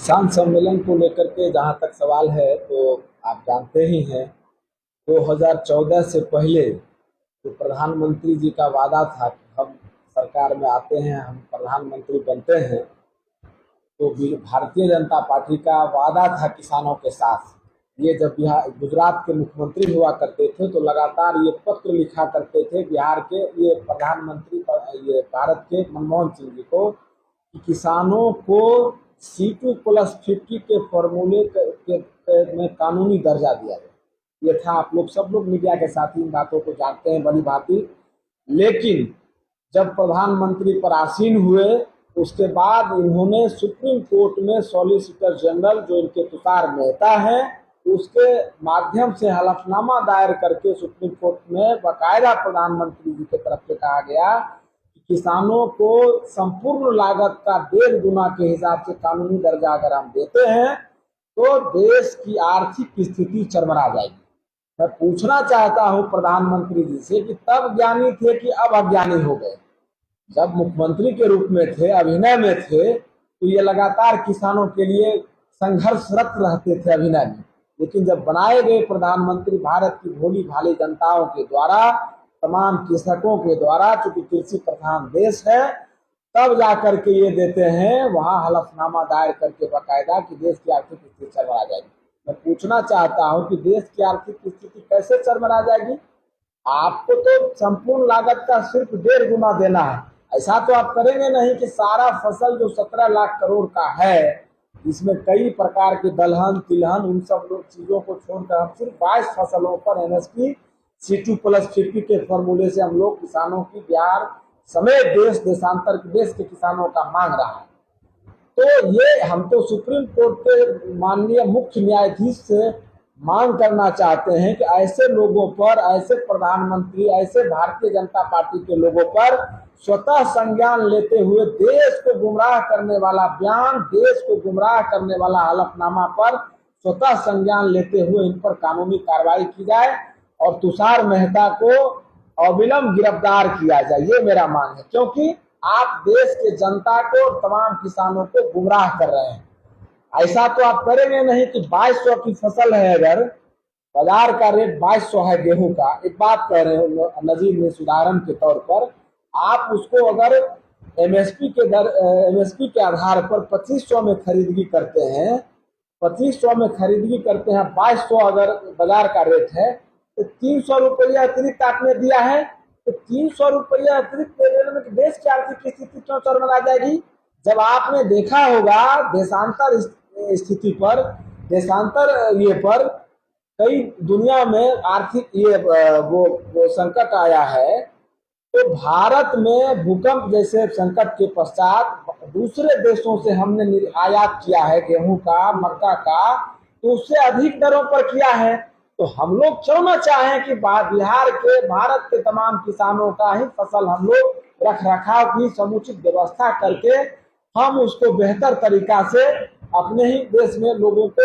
किसान सम्मेलन को लेकर के जहाँ तक सवाल है तो आप जानते ही हैं 2014 से पहले जो प्रधानमंत्री जी का वादा था कि हम सरकार में आते हैं, हम प्रधानमंत्री बनते हैं, तो भारतीय जनता पार्टी का वादा था किसानों के साथ। ये जब बिहार गुजरात के मुख्यमंत्री हुआ करते थे तो लगातार ये पत्र लिखा करते थे बिहार के ये प्रधानमंत्री ये भारत के मनमोहन सिंह जी को कि किसानों को C2+50 के फॉर्मूले में कानूनी दर्जा दिया गया। ये था, आप लोग सब लोग मीडिया के साथ इन बातों को जानते हैं भली भांति। लेकिन जब प्रधानमंत्री पर आसीन हुए उसके बाद इन्होंने सुप्रीम कोर्ट में सॉलिसिटर जनरल जो इनके तुषार मेहता है उसके माध्यम से हलफनामा दायर करके सुप्रीम कोर्ट में बाकायदा प्रधानमंत्री जी की तरफ से कहा गया कि किसानों को संपूर्ण लागत का 1.5 गुना के हिसाब से कानूनी दर्जा अगर हम देते हैं तो देश की आर्थिक स्थिति चरमरा जाएगी। मैं पूछना चाहता हूं प्रधानमंत्री जी से कि तब ज्ञानी थे कि अब अज्ञानी हो गए। जब मुख्यमंत्री के रूप में थे, अभिनय में थे, तो ये लगातार किसानों के लिए संघर्षरत रहते थे अभिनय में। लेकिन जब बनाए गए प्रधानमंत्री भारत की भोली भाली जनताओं के द्वारा, तमाम कृषकों के द्वारा, चूंकि कृषि प्रधान देश है, तब जाकर के ये देते हैं वहां हलफनामा दायर करके बाकायदा कि देश की आर्थिक स्थिति चरमरा जाएगी। मैं पूछना चाहता हूं कि देश की आर्थिक स्थिति कैसे चरमरा जाएगी? आपको तो संपूर्ण लागत का सिर्फ 1.5 गुना देना है। ऐसा तो आप करेंगे नहीं कि सारा फसल जो 17 लाख करोड़ का है, इसमें कई प्रकार के दलहन तिलहन उन सब लोग चीजों को छोड़कर हम सिर्फ 22 फसलों पर MSP C2+50 के फॉर्मूले से हम लोग किसानों की बिहार समेत देशांतर देश के किसानों का मांग रहा है। तो ये हम तो सुप्रीम कोर्ट के माननीय मुख्य न्यायाधीश से मांग करना चाहते हैं कि ऐसे लोगों पर, ऐसे प्रधानमंत्री, ऐसे भारतीय जनता पार्टी के लोगों पर स्वतः संज्ञान लेते हुए देश को गुमराह करने वाला बयान, देश को गुमराह करने वाला हलफनामा पर स्वतः संज्ञान लेते हुए इन पर कानूनी कार्रवाई की जाए और तुषार मेहता को अविलंब गिरफ्तार किया जाए। ये मेरा मांग है, क्योंकि आप देश के जनता को, तमाम किसानों को गुमराह कर रहे हैं। ऐसा तो आप करेंगे नहीं कि 2200 की फसल है, अगर बाजार का रेट 2200 है गेहूं का, एक बात कह रहे हो नजीर में उदाहरण के तौर पर, आप उसको अगर MSP के आधार पर 2500 में खरीदगी करते हैं, 2500 में खरीदगी करते हैं, 2200 अगर बाजार का रेट है तो 300 रुपया अतिरिक्त आपने दिया है, तो 300 रुपया अतिरिक्त देने में देश की आर्थिक स्थिति क्यों चरमरा जाएगी? जब आपने देखा होगा देशांतर स्थिति पर, देशांतर ये पर कई दुनिया में आर्थिक ये वो संकट आया है, तो भारत में भूकंप जैसे संकट के पश्चात दूसरे देशों से हमने आयात किया है गेहूं का, मक्का का, तो उससे अधिक दरों पर किया है। तो हम लोग क्यों ना चाहें कि बिहार के, भारत के तमाम किसानों का ही फसल हम लोग रख रखाव की समुचित व्यवस्था करके हम उसको बेहतर तरीका से अपने ही देश में लोगों को